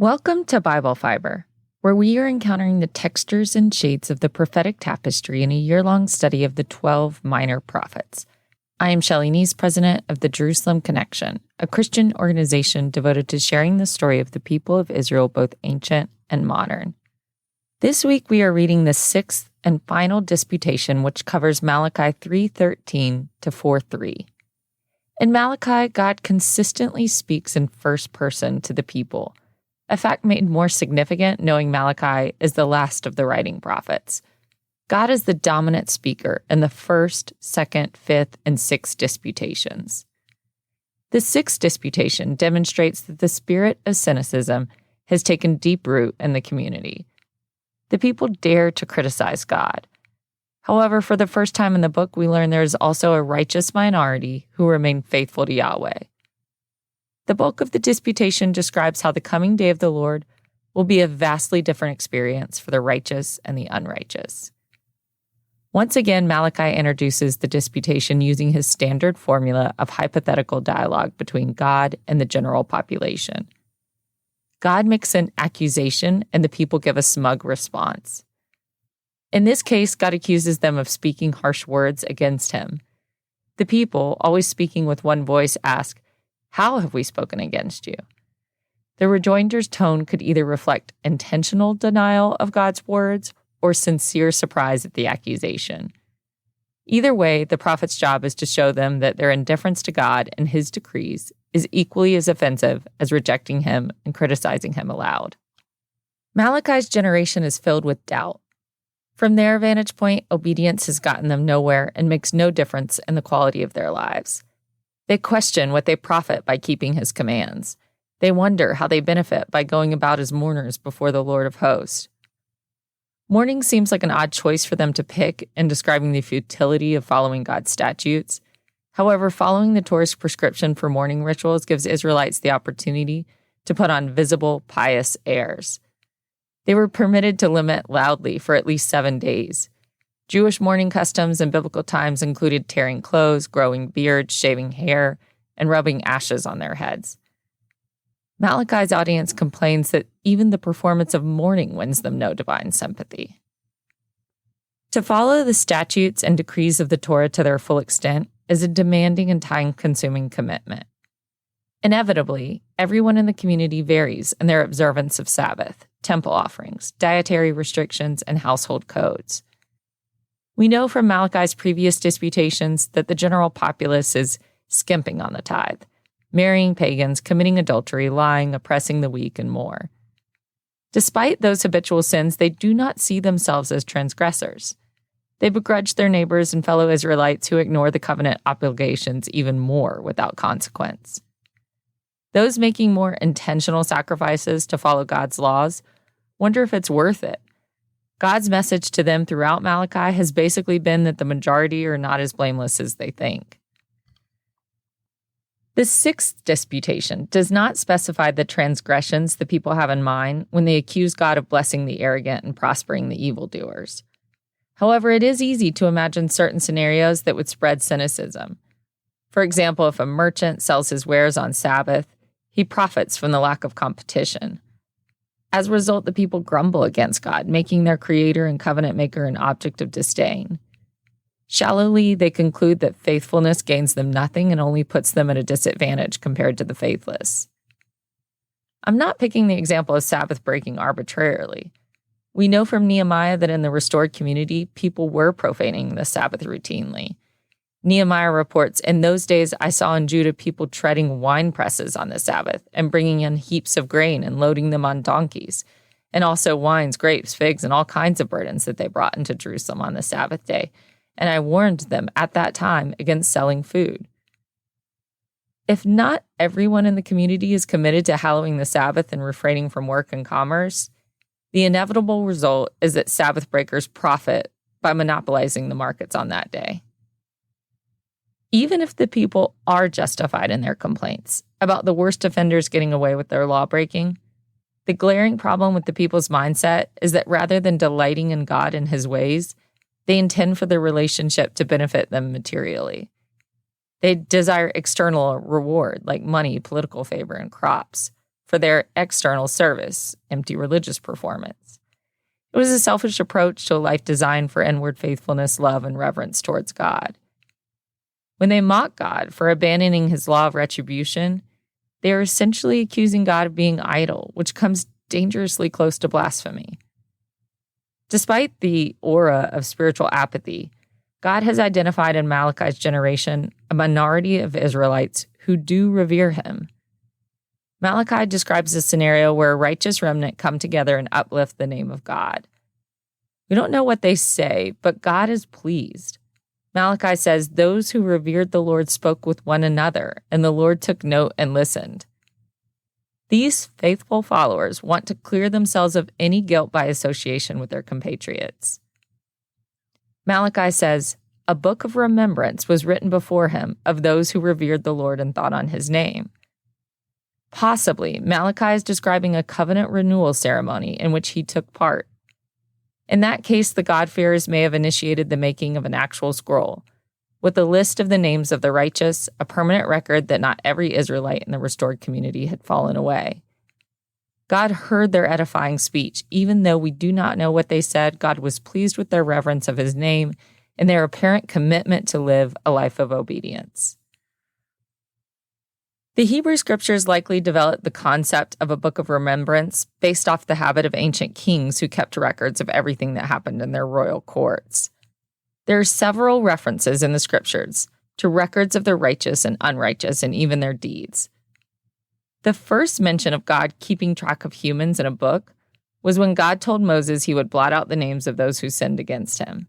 Welcome to Bible Fiber, where we are encountering the textures and shades of the prophetic tapestry in a year-long study of the 12 minor prophets. I am Shelley Neese, president of the Jerusalem Connection, a Christian organization devoted to sharing the story of the people of Israel, both ancient and modern. This week we are reading the sixth and final disputation, which covers Malachi 3:13 to 4:3. In Malachi, God consistently speaks in first person to the people, a fact made more significant knowing Malachi is the last of the writing prophets. God is the dominant speaker in the first, second, fifth, and sixth disputations. The sixth disputation demonstrates that the spirit of cynicism has taken deep root in the community. The people dare to criticize God. However, for the first time in the book, we learn there is also a righteous minority who remain faithful to Yahweh. The bulk of the disputation describes how the coming day of the Lord will be a vastly different experience for the righteous and the unrighteous. Once again, Malachi introduces the disputation using his standard formula of hypothetical dialogue between God and the general population. God makes an accusation, and the people give a smug response. In this case, God accuses them of speaking harsh words against him. The people, always speaking with one voice, ask, "How have we spoken against you?" The rejoinder's tone could either reflect intentional denial of God's words or sincere surprise at the accusation. Either way, the prophet's job is to show them that their indifference to God and his decrees is equally as offensive as rejecting him and criticizing him aloud. Malachi's generation is filled with doubt. From their vantage point, obedience has gotten them nowhere and makes no difference in the quality of their lives. They question what they profit by keeping his commands. They wonder how they benefit by going about as mourners before the Lord of hosts. Mourning seems like an odd choice for them to pick in describing the futility of following God's statutes. However, following the Torah's prescription for mourning rituals gives Israelites the opportunity to put on visible, pious airs. They were permitted to lament loudly for at least 7 days. Jewish mourning customs in biblical times included tearing clothes, growing beards, shaving hair, and rubbing ashes on their heads. Malachi's audience complains that even the performance of mourning wins them no divine sympathy. To follow the statutes and decrees of the Torah to their full extent is a demanding and time-consuming commitment. Inevitably, everyone in the community varies in their observance of Sabbath, temple offerings, dietary restrictions, and household codes. We know from Malachi's previous disputations that the general populace is skimping on the tithe, marrying pagans, committing adultery, lying, oppressing the weak, and more. Despite those habitual sins, they do not see themselves as transgressors. They begrudge their neighbors and fellow Israelites who ignore the covenant obligations even more without consequence. Those making more intentional sacrifices to follow God's laws wonder if it's worth it. God's message to them throughout Malachi has basically been that the majority are not as blameless as they think. The sixth disputation does not specify the transgressions the people have in mind when they accuse God of blessing the arrogant and prospering the evildoers. However, it is easy to imagine certain scenarios that would spread cynicism. For example, if a merchant sells his wares on Sabbath, he profits from the lack of competition. As a result, the people grumble against God, making their creator and covenant maker an object of disdain. Shallowly, they conclude that faithfulness gains them nothing and only puts them at a disadvantage compared to the faithless. I'm not picking the example of Sabbath breaking arbitrarily. We know from Nehemiah that in the restored community, people were profaning the Sabbath routinely. Nehemiah reports, "In those days I saw in Judah people treading wine presses on the Sabbath and bringing in heaps of grain and loading them on donkeys, and also wines, grapes, figs, and all kinds of burdens that they brought into Jerusalem on the Sabbath day. And I warned them at that time against selling food." If not everyone in the community is committed to hallowing the Sabbath and refraining from work and commerce, the inevitable result is that Sabbath breakers profit by monopolizing the markets on that day. Even if the people are justified in their complaints about the worst offenders getting away with their law breaking, the glaring problem with the people's mindset is that rather than delighting in God and his ways, they intend for the relationship to benefit them materially. They desire external reward like money, political favor, and crops, for for their external service, empty religious performance. It was a selfish approach to a life designed for inward faithfulness, love, and reverence towards God. When they mock God for abandoning his law of retribution, they are essentially accusing God of being idle, which comes dangerously close to blasphemy. Despite the aura of spiritual apathy, God has identified in Malachi's generation a minority of Israelites who do revere him. Malachi describes a scenario where a righteous remnant come together and uplift the name of God. We don't know what they say, but God is pleased. Malachi says, "Those who revered the Lord spoke with one another, and the Lord took note and listened." These faithful followers want to clear themselves of any guilt by association with their compatriots. Malachi says, "A book of remembrance was written before him of those who revered the Lord and thought on his name." Possibly, Malachi is describing a covenant renewal ceremony in which he took part. In that case, the God-fearers may have initiated the making of an actual scroll, with a list of the names of the righteous, a permanent record that not every Israelite in the restored community had fallen away. God heard their edifying speech. Even though we do not know what they said, God was pleased with their reverence of his name and their apparent commitment to live a life of obedience. The Hebrew scriptures likely developed the concept of a book of remembrance based off the habit of ancient kings who kept records of everything that happened in their royal courts. There are several references in the scriptures to records of the righteous and unrighteous and even their deeds. The first mention of God keeping track of humans in a book was when God told Moses he would blot out the names of those who sinned against him.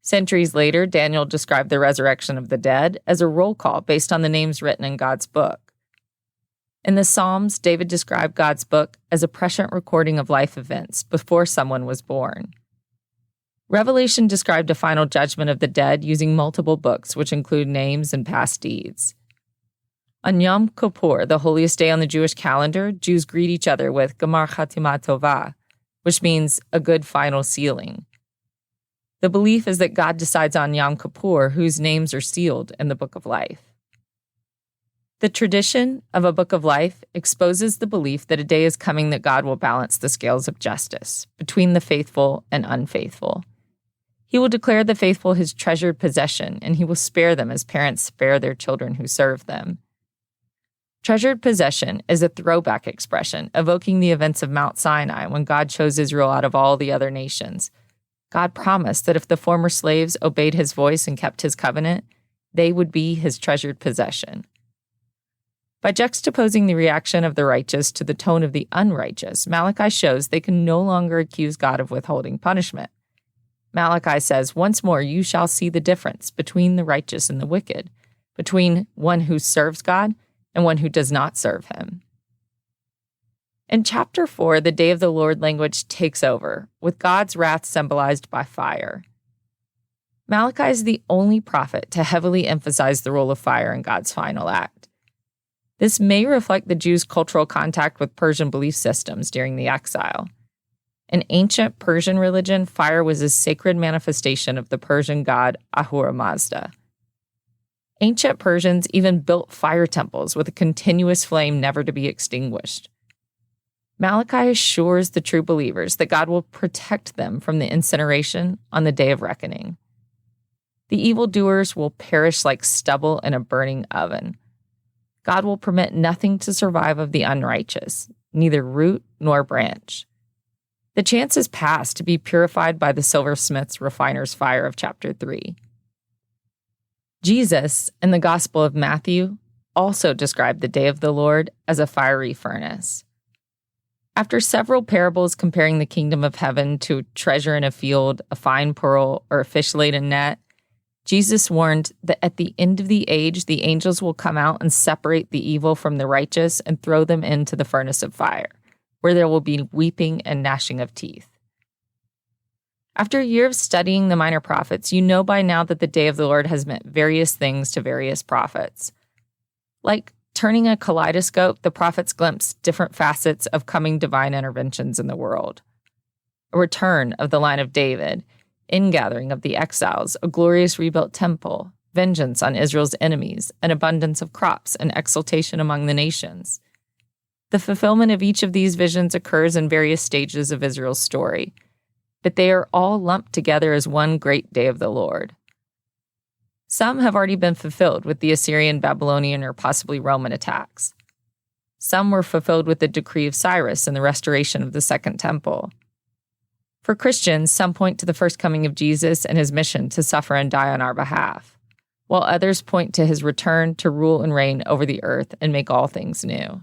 Centuries later, Daniel described the resurrection of the dead as a roll call based on the names written in God's book. In the Psalms, David described God's book as a prescient recording of life events before someone was born. Revelation described a final judgment of the dead using multiple books, which include names and past deeds. On Yom Kippur, the holiest day on the Jewish calendar, Jews greet each other with Gamar Chatima Tova, which means a good final sealing. The belief is that God decides on Yom Kippur whose names are sealed in the Book of Life. The tradition of a Book of Life exposes the belief that a day is coming that God will balance the scales of justice between the faithful and unfaithful. He will declare the faithful his treasured possession, and he will spare them as parents spare their children who serve them. Treasured possession is a throwback expression evoking the events of Mount Sinai when God chose Israel out of all the other nations. God promised that if the former slaves obeyed his voice and kept his covenant, they would be his treasured possession. By juxtaposing the reaction of the righteous to the tone of the unrighteous, Malachi shows they can no longer accuse God of withholding punishment. Malachi says, "Once more you shall see the difference between the righteous and the wicked, between one who serves God and one who does not serve him." In chapter 4, the day of the Lord language takes over, with God's wrath symbolized by fire. Malachi is the only prophet to heavily emphasize the role of fire in God's final act. This may reflect the Jews' cultural contact with Persian belief systems during the exile. In ancient Persian religion, fire was a sacred manifestation of the Persian god Ahura Mazda. Ancient Persians even built fire temples with a continuous flame never to be extinguished. Malachi assures the true believers that God will protect them from the incineration on the day of reckoning. The evildoers will perish like stubble in a burning oven. God will permit nothing to survive of the unrighteous, neither root nor branch. The chance is past to be purified by the silversmith's refiner's fire of chapter 3. Jesus, in the Gospel of Matthew, also described the day of the Lord as a fiery furnace. After several parables comparing the kingdom of heaven to treasure in a field, a fine pearl, or a fish-laden net, Jesus warned that at the end of the age, the angels will come out and separate the evil from the righteous and throw them into the furnace of fire, where there will be weeping and gnashing of teeth. After a year of studying the minor prophets, you know by now that the day of the Lord has meant various things to various prophets. Like turning a kaleidoscope, the prophets glimpse different facets of coming divine interventions in the world. A return of the line of David, ingathering of the exiles, a glorious rebuilt temple, vengeance on Israel's enemies, an abundance of crops, and exultation among the nations. The fulfillment of each of these visions occurs in various stages of Israel's story, but they are all lumped together as one great day of the Lord. Some have already been fulfilled with the Assyrian, Babylonian, or possibly Roman attacks. Some were fulfilled with the decree of Cyrus and the restoration of the Second Temple. For Christians, some point to the first coming of Jesus and his mission to suffer and die on our behalf, while others point to his return to rule and reign over the earth and make all things new.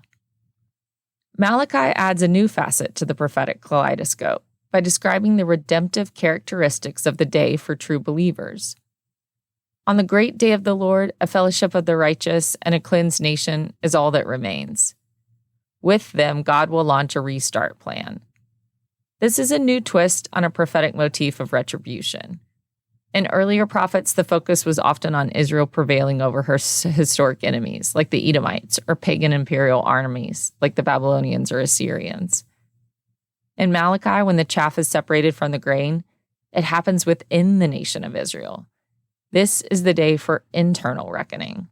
Malachi adds a new facet to the prophetic kaleidoscope by describing the redemptive characteristics of the day for true believers. On the great day of the Lord, a fellowship of the righteous and a cleansed nation is all that remains. With them, God will launch a restart plan. This is a new twist on a prophetic motif of retribution. In earlier prophets, the focus was often on Israel prevailing over her historic enemies, like the Edomites, or pagan imperial armies, like the Babylonians or Assyrians. In Malachi, when the chaff is separated from the grain, it happens within the nation of Israel. This is the day for internal reckoning.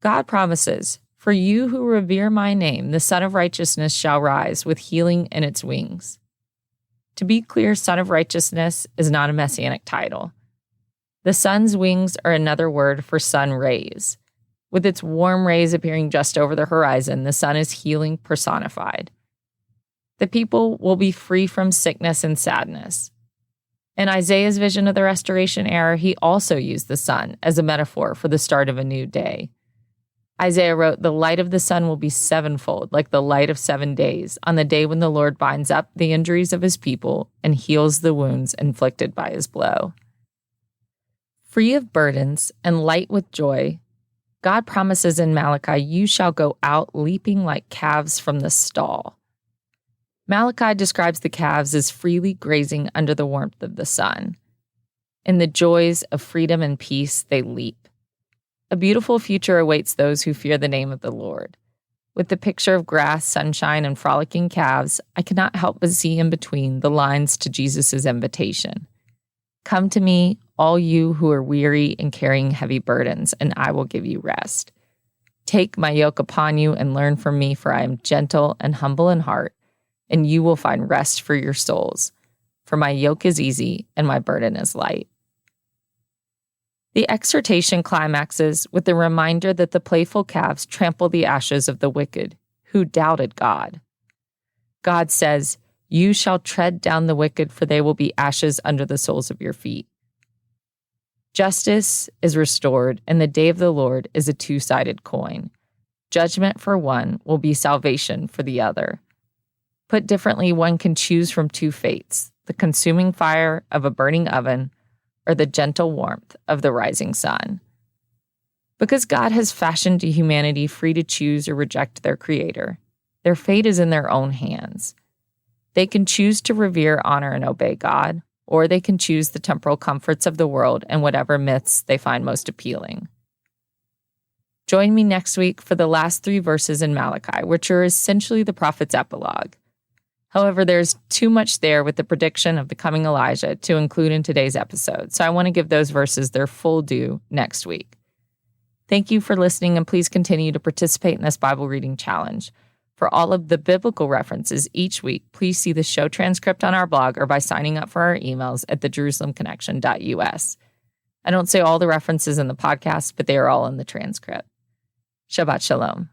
God promises, "For you who revere my name, the Son of Righteousness shall rise with healing in its wings." To be clear, Son of Righteousness is not a messianic title. The sun's wings are another word for sun rays. With its warm rays appearing just over the horizon, the sun is healing personified. The people will be free from sickness and sadness. In Isaiah's vision of the restoration era, he also used the sun as a metaphor for the start of a new day. Isaiah wrote, "The light of the sun will be sevenfold, like the light of 7 days, on the day when the Lord binds up the injuries of his people and heals the wounds inflicted by his blow." Free of burdens and light with joy, God promises in Malachi, "You shall go out leaping like calves from the stall." Malachi describes the calves as freely grazing under the warmth of the sun. In the joys of freedom and peace, they leap. A beautiful future awaits those who fear the name of the Lord. With the picture of grass, sunshine, and frolicking calves, I cannot help but see in between the lines to Jesus' invitation. "Come to me, all you who are weary and carrying heavy burdens, and I will give you rest. Take my yoke upon you and learn from me, for I am gentle and humble in heart, and you will find rest for your souls. For my yoke is easy and my burden is light." The exhortation climaxes with the reminder that the playful calves trample the ashes of the wicked, who doubted God. God says, "You shall tread down the wicked, for they will be ashes under the soles of your feet." Justice is restored, and the day of the Lord is a two-sided coin. Judgment for one will be salvation for the other. Put differently, one can choose from two fates, the consuming fire of a burning oven or the gentle warmth of the rising sun. Because God has fashioned a humanity free to choose or reject their Creator, their fate is in their own hands. They can choose to revere, honor, and obey God, or they can choose the temporal comforts of the world and whatever myths they find most appealing. Join me next week for the last 3 verses in Malachi, which are essentially the prophet's epilogue. However, there's too much there with the prediction of the coming Elijah to include in today's episode, so I want to give those verses their full due next week. Thank you for listening, and please continue to participate in this Bible reading challenge. For all of the biblical references each week, please see the show transcript on our blog or by signing up for our emails at thejerusalemconnection.us. I don't say all the references in the podcast, but they are all in the transcript. Shabbat Shalom.